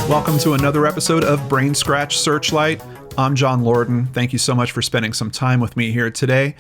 Welcome to another episode of Brainscratch Searchlight. I'm John Lorden. Thank you so much for spending some time with me here today.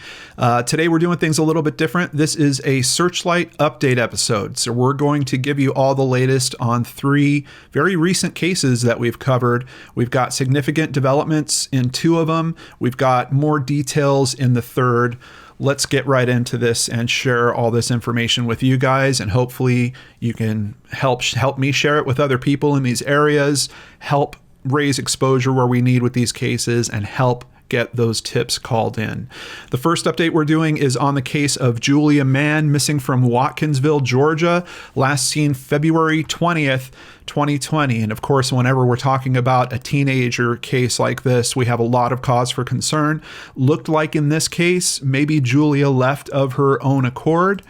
Today we're doing things a little bit different. This is a Searchlight update episode. So we're going to give you all the latest on 3 very recent cases that we've covered. We've got significant developments in 2 of them. We've got more details in the 3rd. Let's get right into this and share all this information with you guys, and hopefully you can help me share it with other people in these areas, help raise exposure where we need with these cases, and help get those tips called in. The first update we're doing is on the case of Julia Mann, missing from Watkinsville, Georgia, last seen February 20th, 2020. And of course, whenever we're talking about a teenager case like this, we have a lot of cause for concern. Looked like in this case, maybe Julia left of her own accord.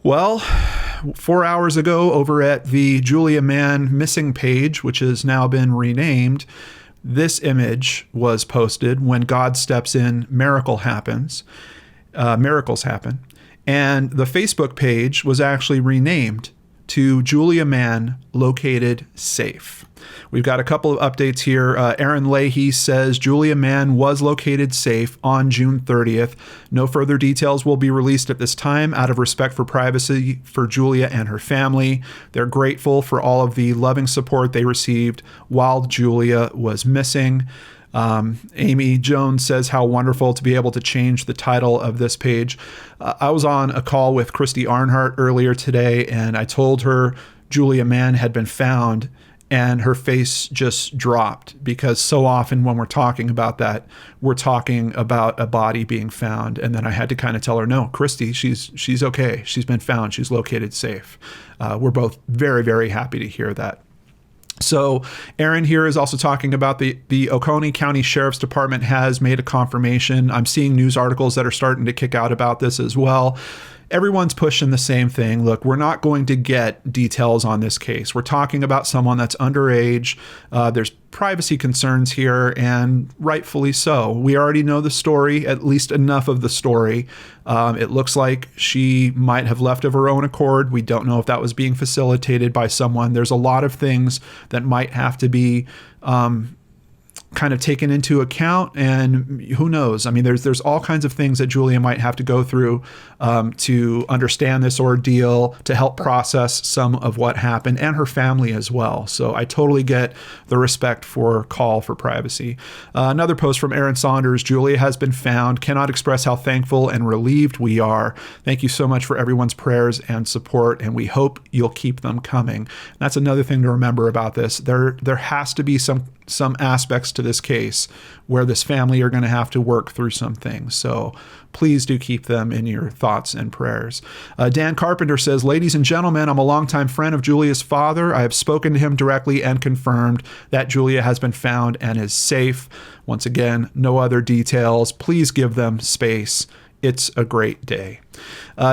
Well, 4 hours ago over at the Julia Mann missing page, which has now been renamed, this image was posted. When God steps in, miracles happen. And the Facebook page was actually renamed to Julia Mann, located safe. We've got a couple of updates here. Aaron Leahy says Julia Mann was located safe on June 30th. No further details will be released at this time out of respect for privacy for Julia and her family. They're grateful for all of the loving support they received while Julia was missing. Amy Jones says how wonderful to be able to change the title of this page. I was on a call with Christy Arnhart earlier today, and I told her Julia Mann had been found, and her face just dropped, because so often when we're talking about that, we're talking about a body being found. And then I had to kind of tell her, no, Christy, she's okay. She's been found. She's located safe. We're both very, very happy to hear that. So Aaron here is also talking about the Oconee County Sheriff's Department has made a confirmation. I'm seeing news articles that are starting to kick out about this as well. Everyone's pushing the same thing. Look, we're not going to get details on this case. We're talking about someone that's underage. There's privacy concerns here, and rightfully so. We already know the story, at least enough of the story. It looks like she might have left of her own accord. We don't know if that was being facilitated by someone. There's a lot of things that might have to be kind of taken into account, and who knows? I mean, there's all kinds of things that Julia might have to go through to understand this ordeal, to help process some of what happened, and her family as well. So I totally get the respect for call for privacy. Another post from Aaron Saunders: Julia has been found. Cannot express how thankful and relieved we are. Thank you so much for everyone's prayers and support, and we hope you'll keep them coming. That's another thing to remember about this. There has to be some aspects to this case where this family are going to have to work through some things. So please do keep them in your thoughts and prayers. Dan Carpenter says, ladies and gentlemen, I'm a longtime friend of Julia's father. I have spoken to him directly and confirmed that Julia has been found and is safe. Once again, no other details. Please give them space. It's a great day.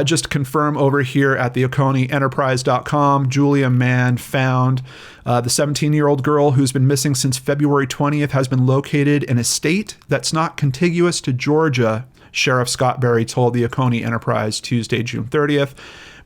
Just to confirm over here at the OconeeEnterprise.com, Julia Mann found. The 17-year-old girl who's been missing since February 20th has been located in a state that's not contiguous to Georgia, Sheriff Scott Berry told the Oconee Enterprise Tuesday, June 30th.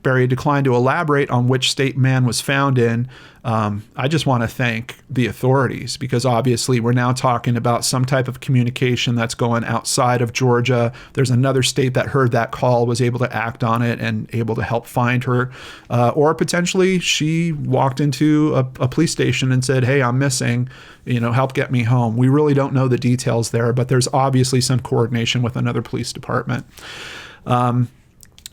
Berry declined to elaborate on which state Mann was found in. I just want to thank the authorities, because obviously we're now talking about some type of communication that's going outside of Georgia. There's another state that heard that call, was able to act on it and able to help find her. Or potentially she walked into a police station and said, hey, I'm missing, help get me home. We really don't know the details there, but there's obviously some coordination with another police department.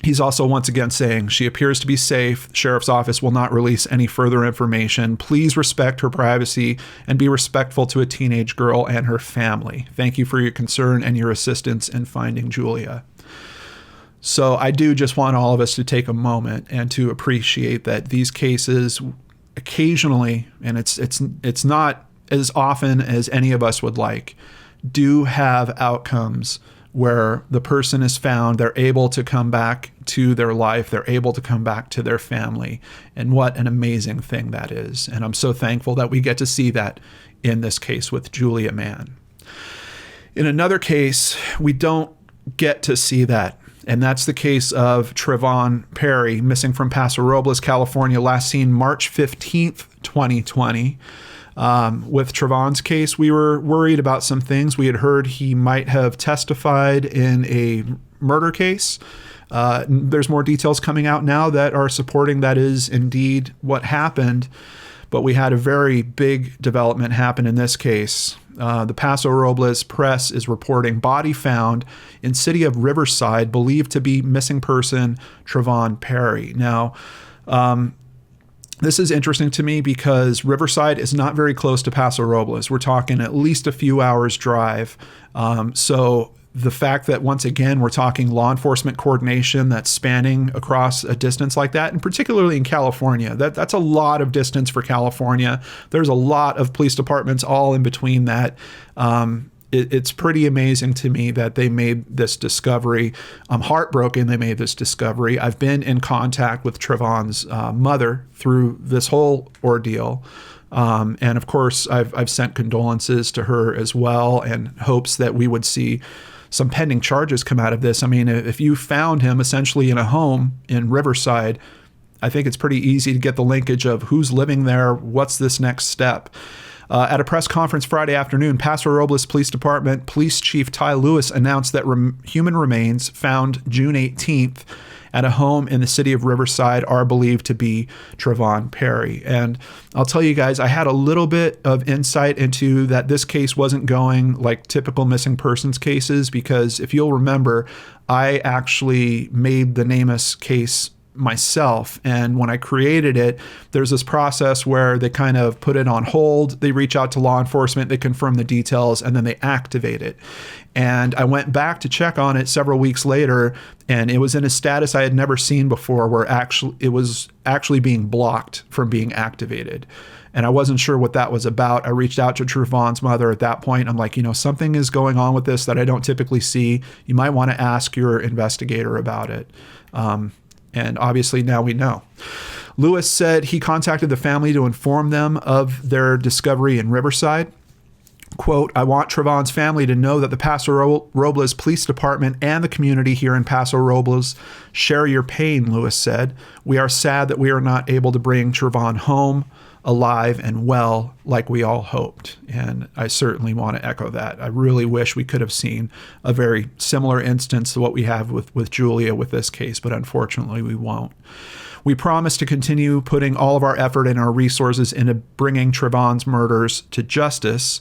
He's also once again saying she appears to be safe. The sheriff's office will not release any further information. Please respect her privacy and be respectful to a teenage girl and her family. Thank you for your concern and your assistance in finding Julia. So I do just want all of us to take a moment and to appreciate that these cases occasionally, and it's not as often as any of us would like, do have outcomes where the person is found, they're able to come back to their life, they're able to come back to their family. And what an amazing thing that is. And I'm so thankful that we get to see that in this case with Julia Mann. In another case, we don't get to see that. And that's the case of Trevon Perry, missing from Paso Robles, California, last seen March 15th, 2020. With Trevon's case, we were worried about some things. We had heard he might have testified in a murder case. There's more details coming out now that are supporting that is indeed what happened. But we had a very big development happen in this case. The Paso Robles Press is reporting body found in city of Riverside, believed to be missing person Trevon Perry. Now, this is interesting to me because Riverside is not very close to Paso Robles. We're talking at least a few hours drive. So the fact that, once again, we're talking law enforcement coordination that's spanning across a distance like that, and particularly in California, that's a lot of distance for California. There's a lot of police departments all in between that. It's pretty amazing to me that they made this discovery. I'm heartbroken they made this discovery. I've been in contact with Trevon's mother through this whole ordeal. And of course, I've sent condolences to her as well, and hopes that we would see some pending charges come out of this. I mean, if you found him essentially in a home in Riverside, I think it's pretty easy to get the linkage of who's living there, what's this next step. At a press conference Friday afternoon, Paso Robles Police Department Police Chief Ty Lewis announced that human remains found June 18th at a home in the city of Riverside are believed to be Trevon Perry. And I'll tell you guys, I had a little bit of insight into that this case wasn't going like typical missing persons cases, because if you'll remember, I actually made the NamUs case myself. And when I created it, there's this process where they kind of put it on hold. They reach out to law enforcement, they confirm the details, and then they activate it. And I went back to check on it several weeks later, and it was in a status I had never seen before, where it was actually being blocked from being activated. And I wasn't sure what that was about. I reached out to Trevon's mother at that point. I'm like, something is going on with this that I don't typically see. You might want to ask your investigator about it. And obviously now we know. Lewis said he contacted the family to inform them of their discovery in Riverside. Quote, "I want Trevon's family to know that the Paso Robles Police Department and the community here in Paso Robles share your pain," Lewis said. "We are sad that we are not able to bring Trevon home alive and well like we all hoped." And I certainly want to echo that. I really wish we could have seen a very similar instance to what we have with Julia with this case, but unfortunately we won't. "We promise to continue putting all of our effort and our resources into bringing Trevon's murders to justice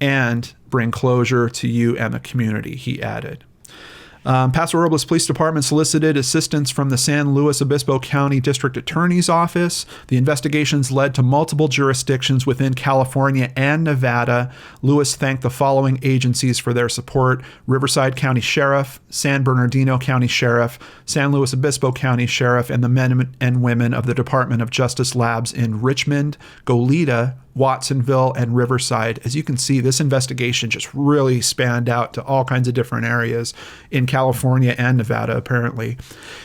and bring closure to you and the community," he added. Paso Robles Police Department solicited assistance from the San Luis Obispo County District Attorney's Office. The investigations led to multiple jurisdictions within California and Nevada. Lewis thanked the following agencies for their support: Riverside County Sheriff, San Bernardino County Sheriff, San Luis Obispo County Sheriff, and the men and women of the Department of Justice Labs in Richmond, Goleta, Watsonville, and Riverside. As you can see, this investigation just really spanned out to all kinds of different areas in California and Nevada, apparently.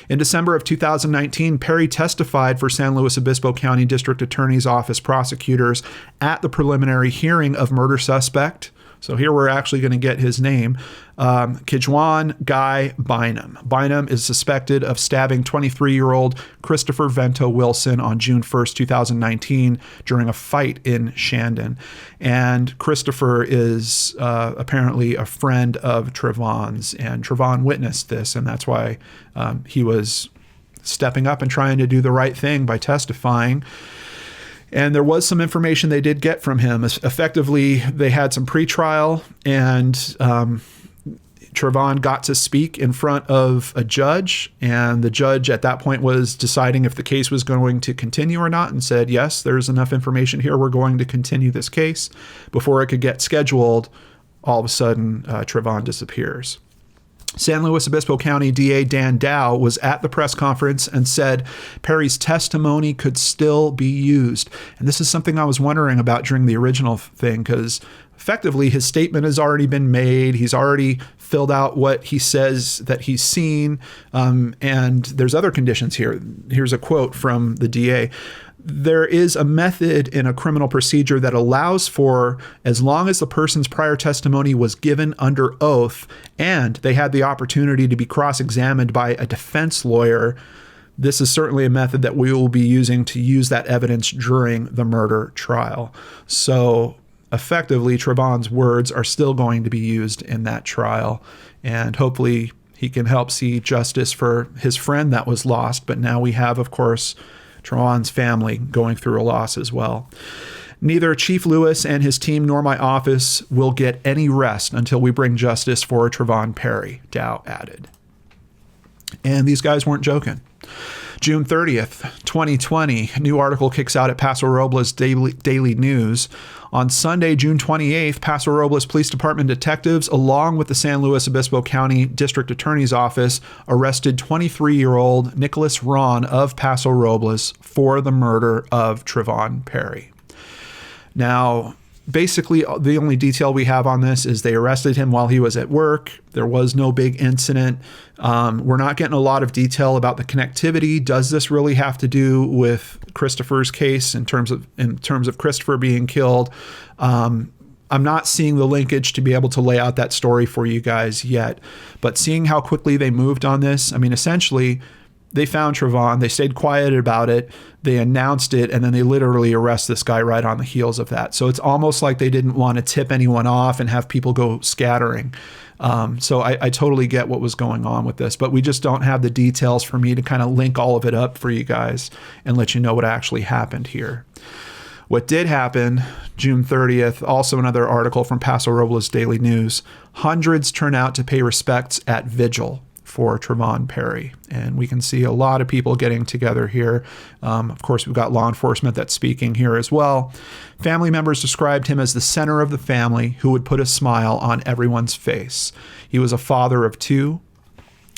In December of 2019, Perry testified for San Luis Obispo County District Attorney's Office prosecutors at the preliminary hearing of murder suspect. So here we're actually going to get his name. Kijuan Guy Bynum. Bynum is suspected of stabbing 23-year-old Christopher Vento Wilson on June 1st, 2019 during a fight in Shandon. And Christopher is apparently a friend of Trevon's, and Trevon witnessed this, and that's why he was stepping up and trying to do the right thing by testifying. And there was some information they did get from him. Effectively, they had some pretrial, and Trevon got to speak in front of a judge, and the judge at that point was deciding if the case was going to continue or not, and said, yes, there's enough information here, we're going to continue this case. Before it could get scheduled, all of a sudden, Trevon disappears. San Luis Obispo County DA Dan Dow was at the press conference and said Perry's testimony could still be used. And this is something I was wondering about during the original thing, because effectively his statement has already been made. He's already filled out what he says that he's seen. And there's other conditions here. Here's a quote from the DA. "There is a method in a criminal procedure that allows for, as long as the person's prior testimony was given under oath and they had the opportunity to be cross-examined by a defense lawyer, this is certainly a method that we will be using to use that evidence during the murder trial. So effectively, Trevon's words are still going to be used in that trial, and hopefully he can help see justice for his friend that was lost. But now we have, of course, Trevon's family going through a loss as well. Neither Chief Lewis and his team nor my office will get any rest until we bring justice for Trevon Perry, Dow added. And these guys weren't joking. June 30th, 2020, new article kicks out at Paso Robles Daily News. On Sunday, June 28th, Paso Robles Police Department detectives, along with the San Luis Obispo County District Attorney's Office, arrested 23-year-old Nicholas Ron of Paso Robles for the murder of Trevon Perry. Now, basically, the only detail we have on this is they arrested him while he was at work. There was no big incident. We're not getting a lot of detail about the connectivity. Does this really have to do with Christopher's case in terms of Christopher being killed? I'm not seeing the linkage to be able to lay out that story for you guys yet. But seeing how quickly they moved on this, I mean, essentially, they found Trevon, they stayed quiet about it, they announced it, and then they literally arrest this guy right on the heels of that. So it's almost like they didn't want to tip anyone off and have people go scattering. So I totally get what was going on with this, but we just don't have the details for me to kind of link all of it up for you guys and let you know what actually happened here. What did happen, June 30th, also another article from Paso Robles Daily News, hundreds turn out to pay respects at vigil for Trevon Perry. And we can see a lot of people getting together here. Of course, we've got law enforcement that's speaking here as well. Family members described him as the center of the family who would put a smile on everyone's face. He was a father of two.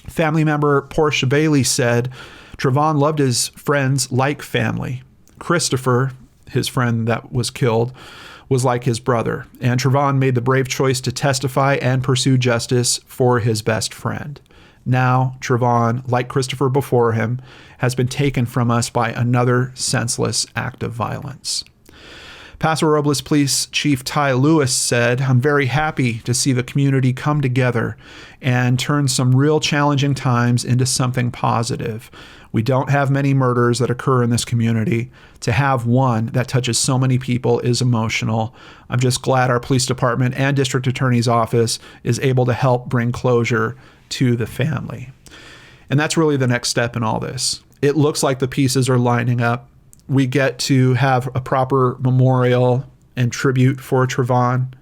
Family member Portia Bailey said, Trevon loved his friends like family. Christopher, his friend that was killed, was like his brother. And Trevon made the brave choice to testify and pursue justice for his best friend. Now, Trevon, like Christopher before him, has been taken from us by another senseless act of violence. Paso Robles Police Chief Ty Lewis said, I'm very happy to see the community come together and turn some real challenging times into something positive. We don't have many murders that occur in this community. To have one that touches so many people is emotional. I'm just glad our police department and district attorney's office is able to help bring closure to the family. And that's really the next step in all this. It looks like the pieces are lining up. We get to have a proper memorial and tribute for Trevon.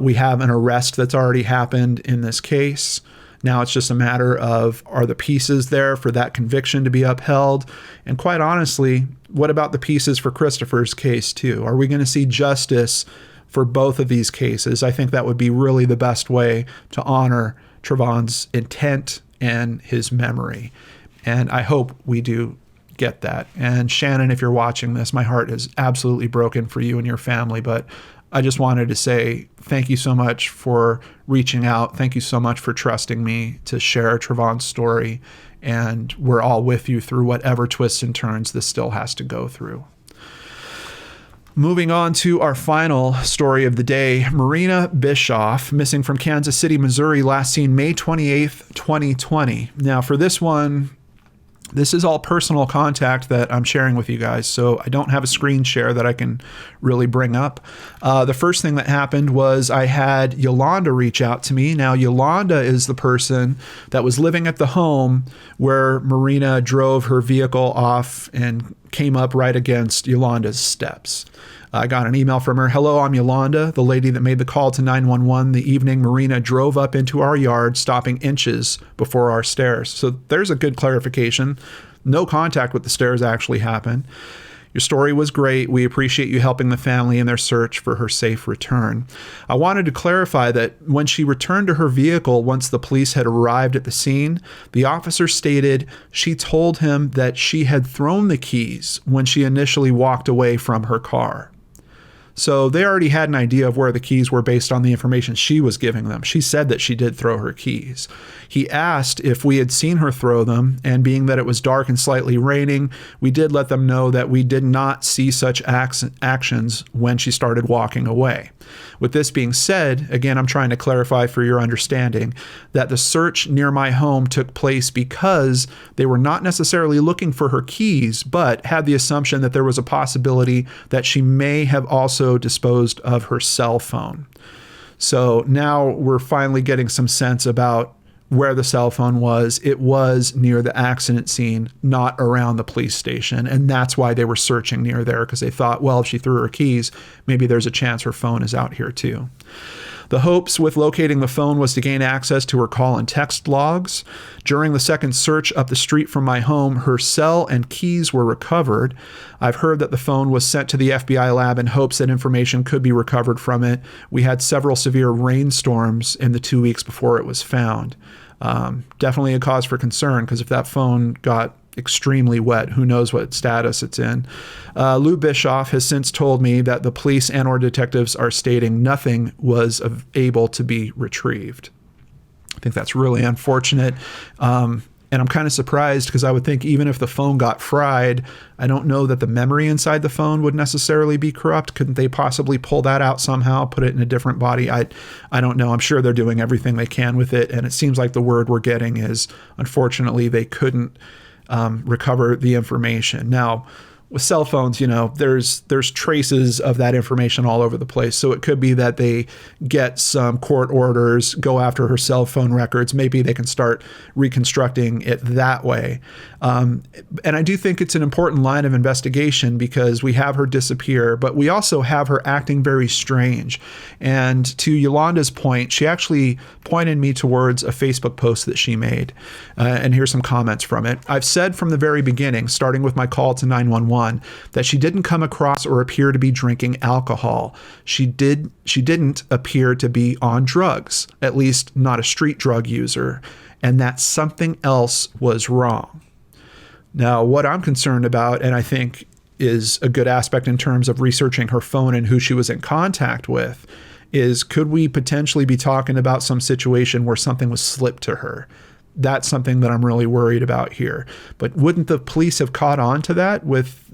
We have an arrest that's already happened in this case. Now it's just a matter of, are the pieces there for that conviction to be upheld? And quite honestly, what about the pieces for Christopher's case too? Are we going to see justice for both of these cases? I think that would be really the best way to honor Trevon's intent and his memory. And I hope we do get that. And Shannon, if you're watching this, my heart is absolutely broken for you and your family, but I just wanted to say thank you so much for reaching out. Thank you so much for trusting me to share Trevon's story. And we're all with you through whatever twists and turns this still has to go through. Moving on to our final story of the day, Marina Bischoff, missing from Kansas City, Missouri, last seen May 28th, 2020. Now, for this one, this is all personal contact that I'm sharing with you guys, so I don't have a screen share that I can really bring up. The first thing that happened was I had Yolanda reach out to me. Now, Yolanda is the person that was living at the home where Marina drove her vehicle off and came up right against Yolanda's steps. I got an email from her. Hello, I'm Yolanda, the lady that made the call to 911 the evening Marina drove up into our yard, stopping inches before our stairs. So there's a good clarification. No contact with the stairs actually happened. Your story was great. We appreciate you helping the family in their search for her safe return. I wanted to clarify that when she returned to her vehicle once the police had arrived at the scene, the officer stated she told him that she had thrown the keys when she initially walked away from her car. So they already had an idea of where the keys were based on the information she was giving them. She said that she did throw her keys. He asked if we had seen her throw them, and being that it was dark and slightly raining, we did let them know that we did not see such actions when she started walking away. With this being said, again, I'm trying to clarify for your understanding that the search near my home took place because they were not necessarily looking for her keys, but had the assumption that there was a possibility that she may have also disposed of her cell phone. So now we're finally getting some sense about where the cell phone was. It was near the accident scene, not around the police station. And that's why they were searching near there, because they thought, well, if she threw her keys, maybe there's a chance her phone is out here too. The hopes with locating the phone was to gain access to her call and text logs. During the second search up the street from my home, her cell and keys were recovered. I've heard that the phone was sent to the FBI lab in hopes that information could be recovered from it. We had several severe rainstorms in the 2 weeks before it was found. Definitely a cause for concern, because if that phone got extremely wet, who knows what status it's in. Lou Bischoff has since told me that the police and or detectives are stating nothing was able to be retrieved. I think that's really unfortunate. And I'm kind of surprised, because I would think even if the phone got fried, I don't know that the memory inside the phone would necessarily be corrupt. Couldn't they possibly pull that out somehow, put it in a different body? I don't know. I'm sure they're doing everything they can with it. And it seems like the word we're getting is, unfortunately, they couldn't recover the information. Now, with cell phones, there's traces of that information all over the place. So it could be that they get some court orders, go after her cell phone records. Maybe they can start reconstructing it that way. And I do think it's an important line of investigation, because we have her disappear, but we also have her acting very strange. And to Yolanda's point, she actually pointed me towards a Facebook post that she made. And here's some comments from it. I've said from the very beginning, starting with my call to 911, that she didn't come across or appear to be drinking alcohol. She didn't appear to be on drugs, at least not a street drug user, and that something else was wrong. Now, what I'm concerned about, and I think is a good aspect in terms of researching her phone and who she was in contact with, is could we potentially be talking about some situation where something was slipped to her? That's something that I'm really worried about here. But wouldn't the police have caught on to that with,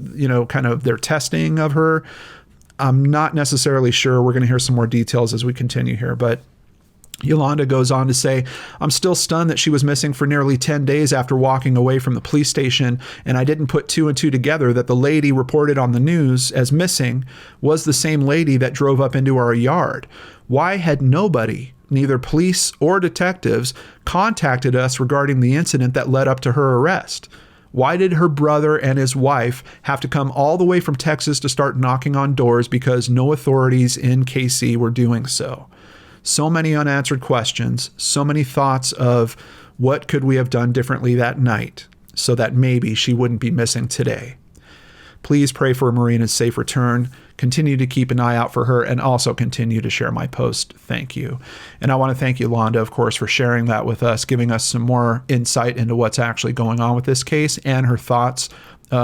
kind of their testing of her? I'm not necessarily sure. We're going to hear some more details as we continue here. But Yolanda goes on to say, I'm still stunned that she was missing for nearly 10 days after walking away from the police station, and I didn't put two and two together that the lady reported on the news as missing was the same lady that drove up into our yard. Why had nobody, neither police or detectives, contacted us regarding the incident that led up to her arrest? Why did her brother and his wife have to come all the way from Texas to start knocking on doors because no authorities in KC were doing so? So many unanswered questions, so many thoughts of what could we have done differently that night so that maybe she wouldn't be missing today. Please pray for Marina's safe return. Continue to keep an eye out for her, and also continue to share my post. Thank you. And I want to thank Yolanda, of course, for sharing that with us, giving us some more insight into what's actually going on with this case and her thoughts. She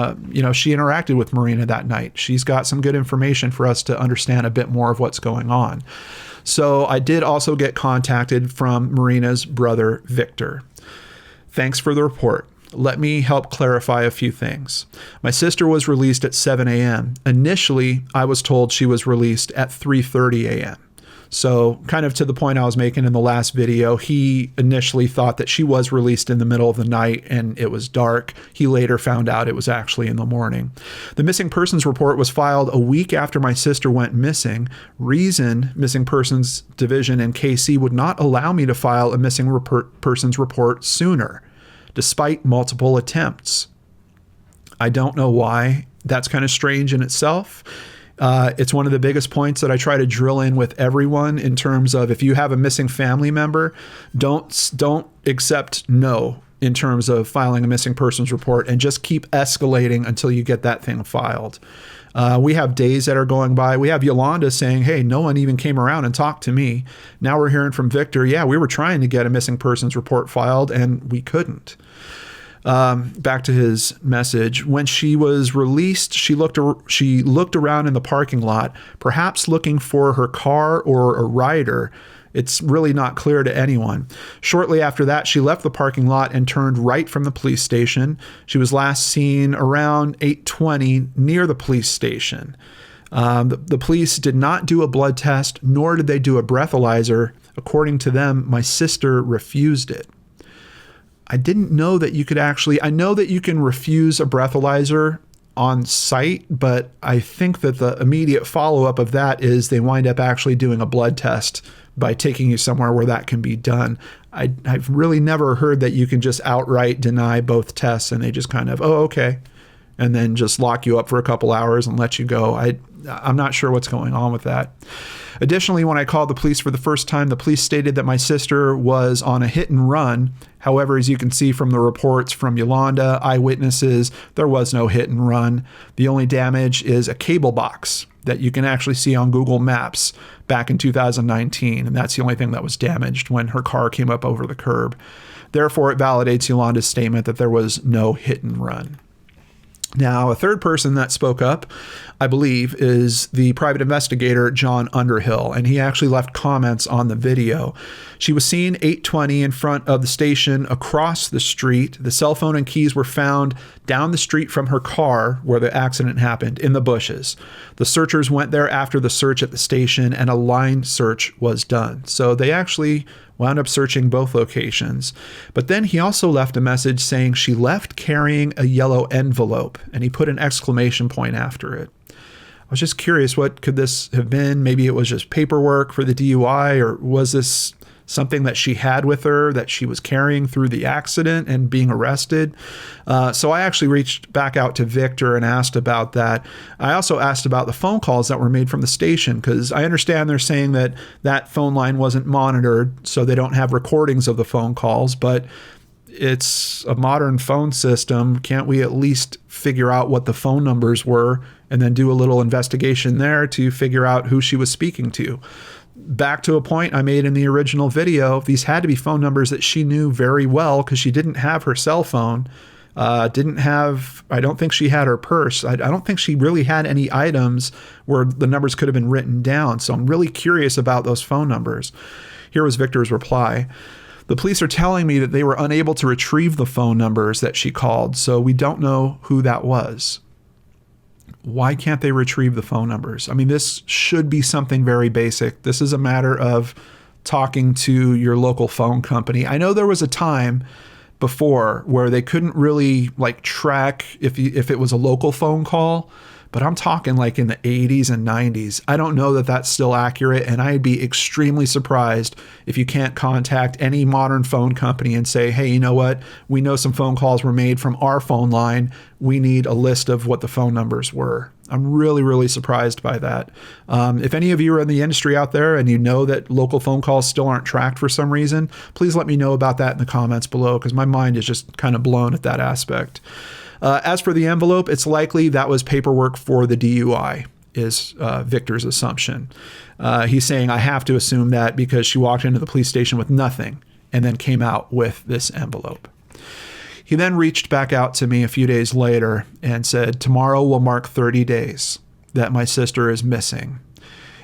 interacted with Marina that night. She's got some good information for us to understand a bit more of what's going on. So I did also get contacted from Marina's brother, Victor. Thanks for the report. Let me help clarify a few things. My sister was released at 7 a.m. Initially, I was told she was released at 3:30 a.m. So kind of to the point I was making in the last video, he initially thought that she was released in the middle of the night and it was dark. He later found out it was actually in the morning. The missing persons report was filed a week after my sister went missing. Reason Missing Persons Division in KC would not allow me to file a missing persons report sooner, despite multiple attempts. I don't know why. That's kind of strange in itself. It's one of the biggest points that I try to drill in with everyone in terms of, if you have a missing family member, don't accept no in terms of filing a missing persons report, and just keep escalating until you get that thing filed. We have days that are going by. We have Yolanda saying, hey, no one even came around and talked to me. Now we're hearing from Victor, yeah, we were trying to get a missing persons report filed and we couldn't. Back to his message. When she was released, she looked around in the parking lot, perhaps looking for her car or a rider. It's really not clear to anyone. Shortly after that, she left the parking lot and turned right from the police station. She was last seen around 8:20 near the police station. The police did not do a blood test, nor did they do a breathalyzer. According to them, my sister refused it. I didn't know that you could I know that you can refuse a breathalyzer on site, but I think that the immediate follow-up of that is they wind up actually doing a blood test by taking you somewhere where that can be done. I've really never heard that you can just outright deny both tests and they just kind of, oh, okay, and then just lock you up for a couple hours and let you go. I'm not sure what's going on with that. Additionally, when I called the police for the first time, the police stated that my sister was on a hit and run. However, as you can see from the reports from Yolanda, eyewitnesses, there was no hit and run. The only damage is a cable box that you can actually see on Google Maps back in 2019. And that's the only thing that was damaged when her car came up over the curb. Therefore, it validates Yolanda's statement that there was no hit and run. Now, a third person that spoke up, I believe, is the private investigator, John Underhill, and he actually left comments on the video. She was seen 8:20 in front of the station across the street. The cell phone and keys were found down the street from her car where the accident happened, in the bushes. The searchers went there after the search at the station, and a line search was done. So they actually wound up searching both locations. But then he also left a message saying she left carrying a yellow envelope, and he put an exclamation point after it. I was just curious, what could this have been? Maybe it was just paperwork for the DUI, or was this something that she had with her that she was carrying through the accident and being arrested? So I actually reached back out to Victor and asked about that. I also asked about the phone calls that were made from the station, because I understand they're saying that that phone line wasn't monitored, so they don't have recordings of the phone calls, but it's a modern phone system. Can't we at least figure out what the phone numbers were and then do a little investigation there to figure out who she was speaking to? Back to a point I made in the original video, these had to be phone numbers that she knew very well, because she didn't have her cell phone, I don't think she had her purse. I don't think she really had any items where the numbers could have been written down. So I'm really curious about those phone numbers. Here was Victor's reply. The police are telling me that they were unable to retrieve the phone numbers that she called, so we don't know who that was. Why can't they retrieve the phone numbers? I mean, this should be something very basic. This is a matter of talking to your local phone company. I know there was a time before where they couldn't really track if it was a local phone call, but I'm talking like in the 80s and 90s. I don't know that that's still accurate, and I'd be extremely surprised if you can't contact any modern phone company and say, hey, you know what? We know some phone calls were made from our phone line. We need a list of what the phone numbers were. I'm really, really surprised by that. If any of you are in the industry out there and you know that local phone calls still aren't tracked for some reason, please let me know about that in the comments below, because my mind is just kind of blown at that aspect. As for the envelope, it's likely that was paperwork for the DUI, is Victor's assumption. He's saying, I have to assume that because she walked into the police station with nothing and then came out with this envelope. He then reached back out to me a few days later and said, tomorrow will mark 30 days that my sister is missing.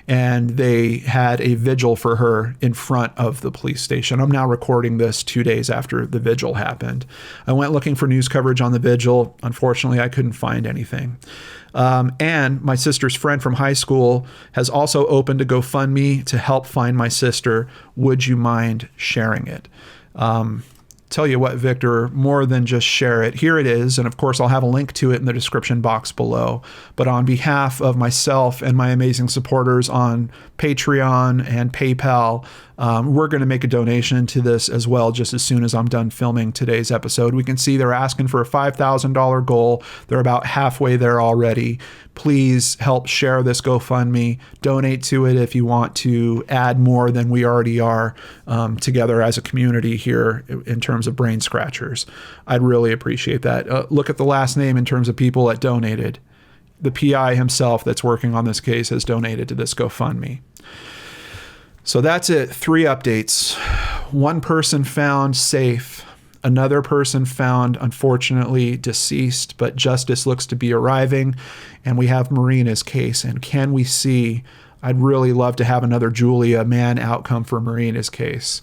And they had a vigil for her in front of the police station. I'm now recording this 2 days after the vigil happened. I went looking for news coverage on the vigil. Unfortunately, I couldn't find anything. And my sister's friend from high school has also opened a GoFundMe to help find my sister. Would you mind sharing it? Tell you what, Victor, more than just share it. Here it is. And of course, I'll have a link to it in the description box below. But on behalf of myself and my amazing supporters on Patreon and PayPal, we're going to make a donation to this as well just as soon as I'm done filming today's episode. We can see they're asking for a $5,000 goal. They're about halfway there already. Please help share this GoFundMe. Donate to it if you want to add more than we already are together as a community here in terms of brain scratchers. I'd really appreciate that. Look at the last name in terms of people that donated. The PI himself that's working on this case has donated to this GoFundMe. So that's it. 3 updates. 1 person found safe. Another person found, unfortunately, deceased, but justice looks to be arriving. And we have Marina's case. And can we see, I'd really love to have another Julia Mann outcome for Marina's case.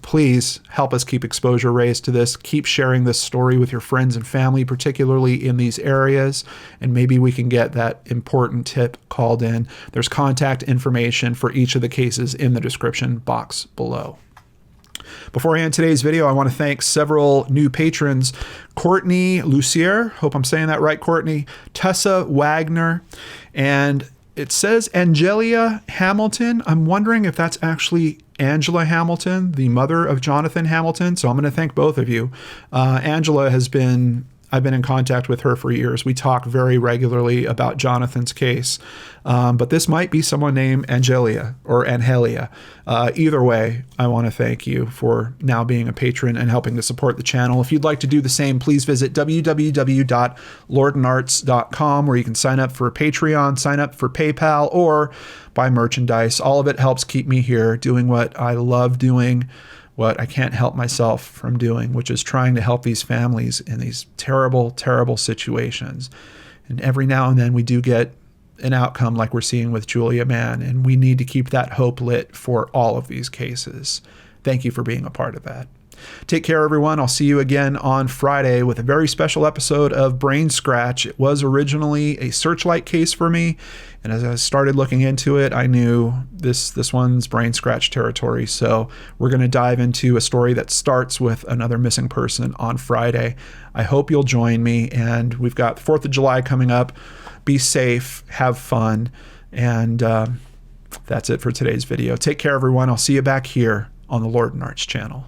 Please help us keep exposure raised to this. Keep sharing this story with your friends and family, particularly in these areas, and maybe we can get that important tip called in. There's contact information for each of the cases in the description box below. Before I end today's video, I want to thank several new patrons. Courtney Lucier, hope I'm saying that right, Courtney, Tessa Wagner, and it says Angelia Hamilton. I'm wondering if that's actually Angela Hamilton, the mother of Jonathan Hamilton. So I'm going to thank both of you. Angela I've been in contact with her for years. We talk very regularly about Jonathan's case. But this might be someone named Angelia or Angelia. Either way, I want to thank you for now being a patron and helping to support the channel. If you'd like to do the same, please visit www.lordandarts.com, where you can sign up for Patreon, sign up for PayPal, or buy merchandise. All of it helps keep me here doing what I love doing, what I can't help myself from doing, which is trying to help these families in these terrible, terrible situations. And every now and then we do get an outcome like we're seeing with Julia Mann, and we need to keep that hope lit for all of these cases. Thank you for being a part of that. Take care, everyone. I'll see you again on Friday with a very special episode of Brainscratch. It was originally a Searchlight case for me, and as I started looking into it, I knew this one's Brainscratch territory. So we're going to dive into a story that starts with another missing person on Friday. I hope you'll join me, and we've got the 4th of July coming up. Be safe, have fun, and that's it for today's video. Take care, everyone. I'll see you back here on the Lord and Arts channel.